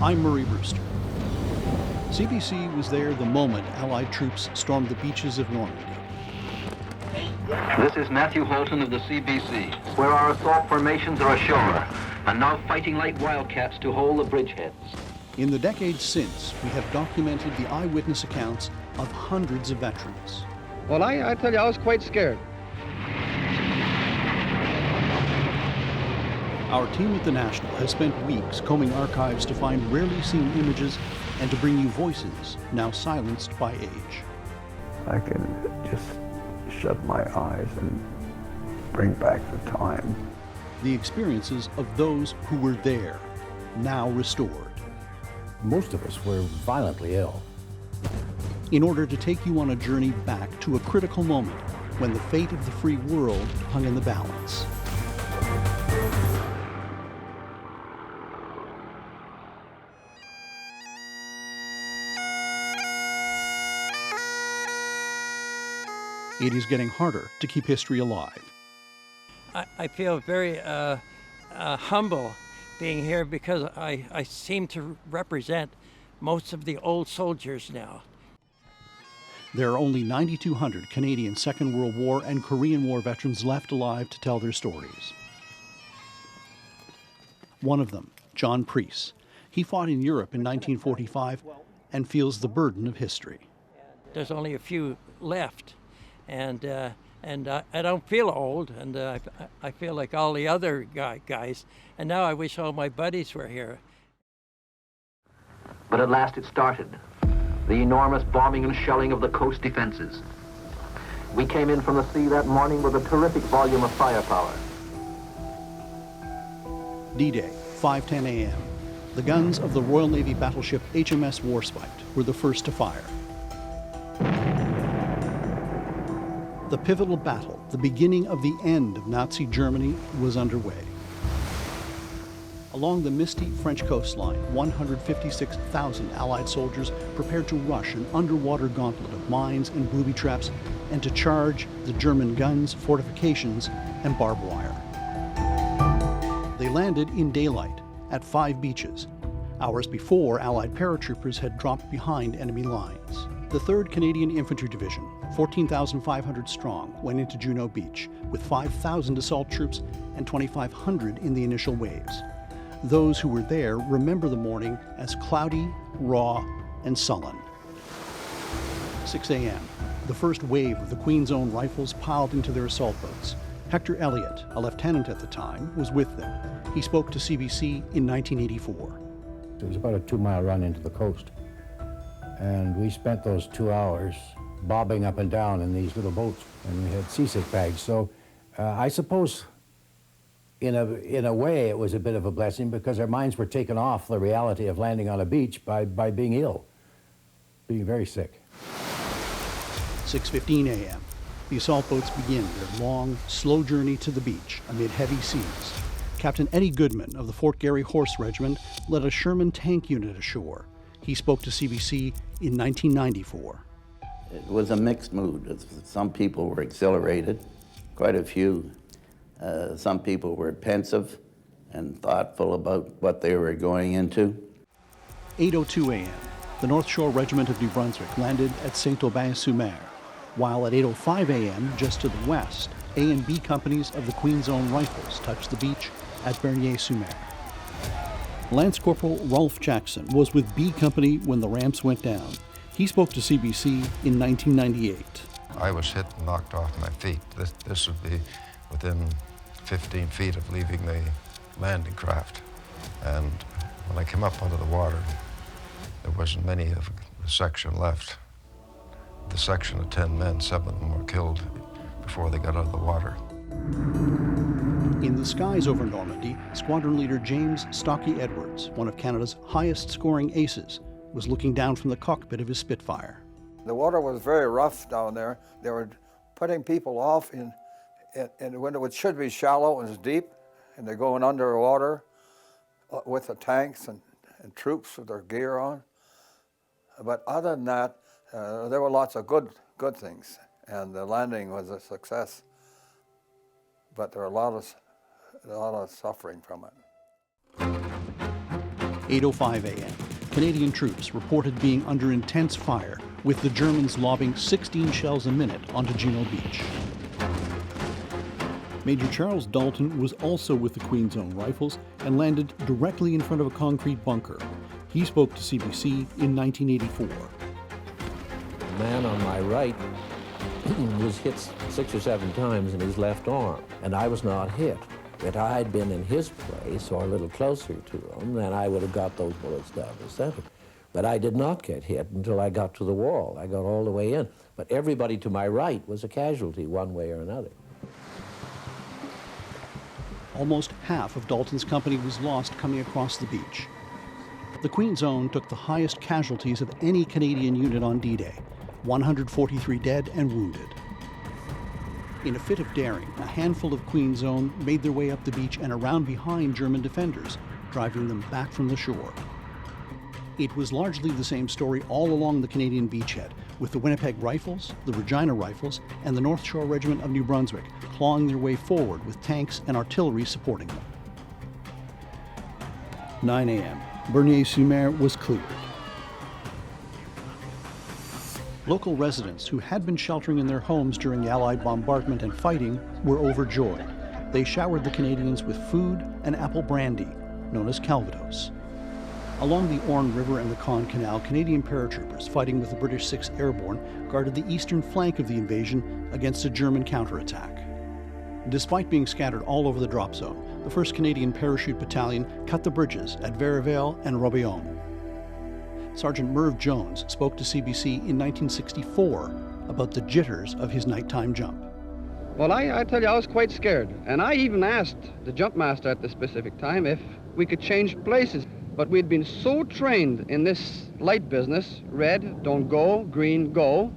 I'm Murray Brewster. CBC was there the moment Allied troops stormed the beaches of Normandy. This is Matthew Holton of the CBC, where our assault formations are ashore, and now fighting like wildcats to hold the bridgeheads. In the decades since, we have documented the eyewitness accounts of hundreds of veterans. Well, I tell you, I was quite scared. Our team at the National has spent weeks combing archives to find rarely seen images and to bring you voices now silenced by age. I can just shut my eyes and bring back the time. The experiences of those who were there, now restored. Most of us were violently ill. In order to take you on a journey back to a critical moment when the fate of the free world hung in the balance. It is getting harder to keep history alive. I feel very humble being here because I seem to represent most of the old soldiers now. There are only 9,200 Canadian Second World War and Korean War veterans left alive to tell their stories. One of them, John Preece. He fought in Europe in 1945 and feels the burden of history. There's only a few left. And I don't feel old, and I feel like all the other guys. And now I wish all my buddies were here. But at last it started. The enormous bombing and shelling of the coast defenses. We came in from the sea that morning with a terrific volume of firepower. D-Day, 5:10 a.m. The guns of the Royal Navy battleship HMS Warspite were the first to fire. The pivotal battle, the beginning of the end of Nazi Germany, was underway. Along the misty French coastline, 156,000 Allied soldiers prepared to rush an underwater gauntlet of mines and booby traps and to charge the German guns, fortifications, and barbed wire. They landed in daylight at 5 beaches. Hours before, Allied paratroopers had dropped behind enemy lines. The 3rd Canadian Infantry Division, 14,500 strong, went into Juno Beach with 5,000 assault troops and 2,500 in the initial waves. Those who were there remember the morning as cloudy, raw, and sullen. 6 a.m. The first wave of the Queen's Own Rifles piled into their assault boats. Hector Elliott, a lieutenant at the time, was with them. He spoke to CBC in 1984. It was about a 2-mile run into the coast. And we spent those 2 hours bobbing up and down in these little boats, and we had seasick bags. So I suppose in a way it was a bit of a blessing because our minds were taken off the reality of landing on a beach by being ill, being very sick. 6:15 a.m. The assault boats begin their long, slow journey to the beach amid heavy seas. Captain Eddie Goodman of the Fort Garry Horse Regiment led a Sherman tank unit ashore. He spoke to CBC in 1994. It was a mixed mood. Some people were exhilarated, quite a few. Some people were pensive and thoughtful about what they were going into. 8:02 a.m. The North Shore Regiment of New Brunswick landed at Saint-Aubin-sur-Mer, while at 8:05 a.m., just to the west, A and B companies of the Queen's Own Rifles touched the beach at Bernier-sur-Mer. Lance Corporal Rolf Jackson was with B Company when the ramps went down. He spoke to CBC in 1998. I was hit and knocked off my feet. This would be within 15 feet of leaving the landing craft. And when I came up under the water, there wasn't many of the section left. The section of 10 men, 7 of them were killed before they got out of the water. In the skies over Normandy, Squadron Leader James Stocky Edwards, one of Canada's highest-scoring aces, was looking down from the cockpit of his Spitfire. The water was very rough down there. They were putting people off in when it should be shallow and deep, and they're going underwater with the tanks and troops with their gear on. But other than that, there were lots of good things, and the landing was a success. But there were a lot of suffering from it. 8:05 a.m. Canadian troops reported being under intense fire, with the Germans lobbing 16 shells a minute onto Juno Beach. Major Charles Dalton was also with the Queen's Own Rifles and landed directly in front of a concrete bunker. He spoke to CBC in 1984. The man on my right was hit 6 or 7 times in his left arm, and I was not hit. If I had been in his place or a little closer to him, then I would have got those bullets down the center. But I did not get hit until I got to the wall. I got all the way in. But everybody to my right was a casualty one way or another. Almost half of Dalton's company was lost coming across the beach. The Queen's Own took the highest casualties of any Canadian unit on D-Day, 143 dead and wounded. In a fit of daring, a handful of Queen's Own made their way up the beach and around behind German defenders, driving them back from the shore. It was largely the same story all along the Canadian beachhead, with the Winnipeg Rifles, the Regina Rifles, and the North Shore Regiment of New Brunswick clawing their way forward with tanks and artillery supporting them. 9 a.m. Bernier-sur-Mer was cleared. Local residents who had been sheltering in their homes during the Allied bombardment and fighting were overjoyed. They showered the Canadians with food and apple brandy, known as Calvados. Along the Orne River and the Caen Canal, Canadian paratroopers fighting with the British 6th Airborne guarded the eastern flank of the invasion against a German counterattack. Despite being scattered all over the drop zone, the 1st Canadian Parachute Battalion cut the bridges at Verivel and Robillon. Sergeant Merv Jones spoke to CBC in 1964 about the jitters of his nighttime jump. Well, I tell you, I was quite scared. And I even asked the jump master at the specific time if we could change places. But we'd been so trained in this light business, red, don't go, green, go,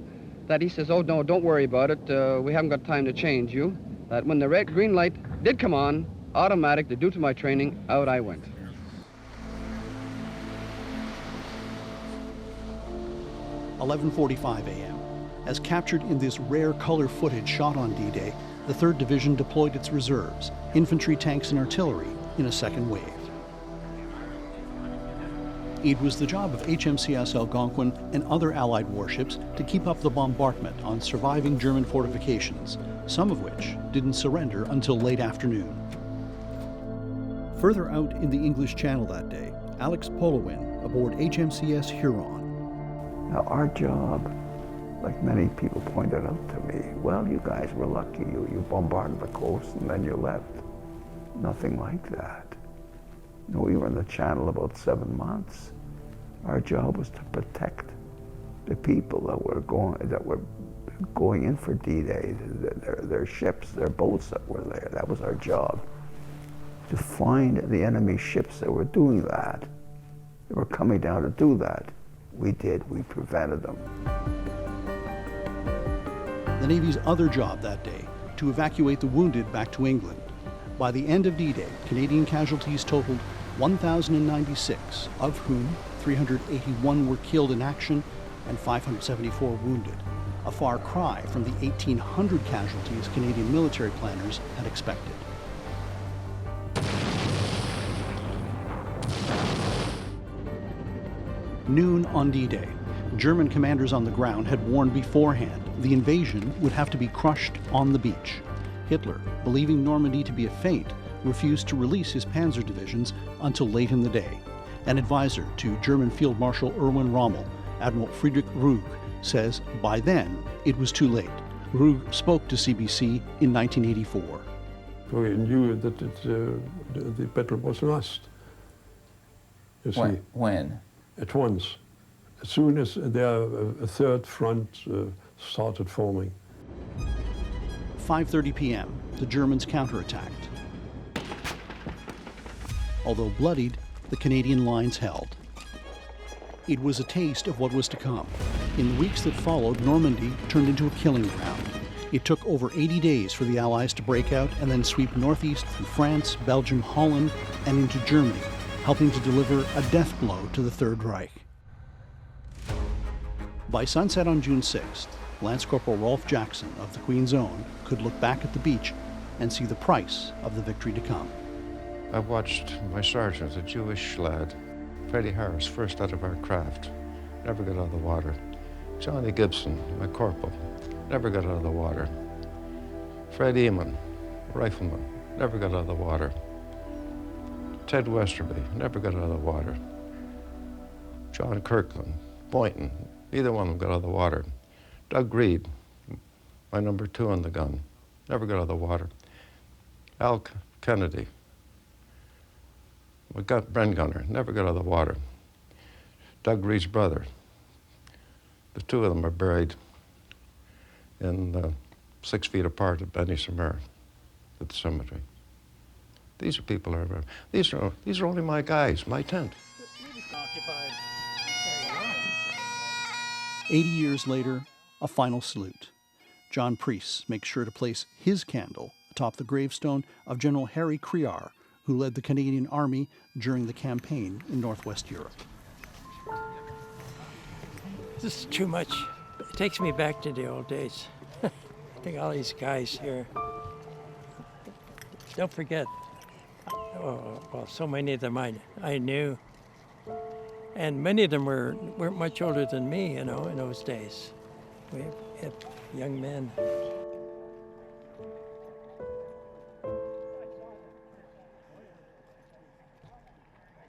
that he says, oh, no, don't worry about it. We haven't got time to change you. That when the red, green light did come on, automatic, due to my training, out I went. (11:45 a.m.) As captured in this rare color footage shot on D-Day, the 3rd Division deployed its reserves, infantry, tanks, and artillery, in a second wave. It was the job of HMCS Algonquin and other Allied warships to keep up the bombardment on surviving German fortifications, some of which didn't surrender until late afternoon. Further out in the English Channel that day, Alex Polowin aboard HMCS Huron. Now our job, like many people pointed out to me, well, you guys were lucky. You bombarded the coast and then you left. Nothing like that. You know, we were in the Channel about 7 months. Our job was to protect the people that were going in for D-Day, their ships, their boats that were there. That was our job. To find the enemy ships that were doing that, that were coming down to do that. We did, we prevented them. The Navy's other job that day, to evacuate the wounded back to England. By the end of D-Day, Canadian casualties totaled 1,096, of whom 381 were killed in action and 574 wounded, a far cry from the 1,800 casualties Canadian military planners had expected. Noon on D-Day, German commanders on the ground had warned beforehand the invasion would have to be crushed on the beach. Hitler, believing Normandy to be a feint, refused to release his panzer divisions until late in the day. An advisor to German Field Marshal Erwin Rommel, Admiral Friedrich Rüegg, says by then it was too late. Rüegg spoke to CBC in 1984. We knew that the battle was lost. You see. When? At once. As soon as a third front started forming. 5:30 p.m., the Germans counterattacked. Although bloodied, the Canadian lines held. It was a taste of what was to come. In the weeks that followed, Normandy turned into a killing ground. It took over 80 days for the Allies to break out and then sweep northeast through France, Belgium, Holland, and into Germany, helping to deliver a death blow to the Third Reich. By sunset on June 6th, Lance Corporal Rolf Jackson of the Queen's Own could look back at the beach and see the price of the victory to come. I watched my sergeant, a Jewish lad, Freddie Harris, first out of our craft, never got out of the water. Johnny Gibson, my corporal, never got out of the water. Fred Eamon, rifleman, never got out of the water. Ted Westerby, never got out of the water. John Kirkland, Boynton, neither one of them got out of the water. Doug Reed, my number 2 on the gun, never got out of the water. Al Kennedy, my Bren gunner, never got out of the water. Doug Reed's brother, the 2 of them are buried in 6 feet apart at Benny Samar at the cemetery. These are people who are, these are only my guys, my tent. 80 years later, a final salute. John Preece makes sure to place his candle atop the gravestone of General Harry Croix, who led the Canadian Army during the campaign in Northwest Europe. This is too much. It takes me back to the old days. I think all these guys here. Don't forget, well, so many of them I knew. And many of them weren't much older than me, in those days. We had young men.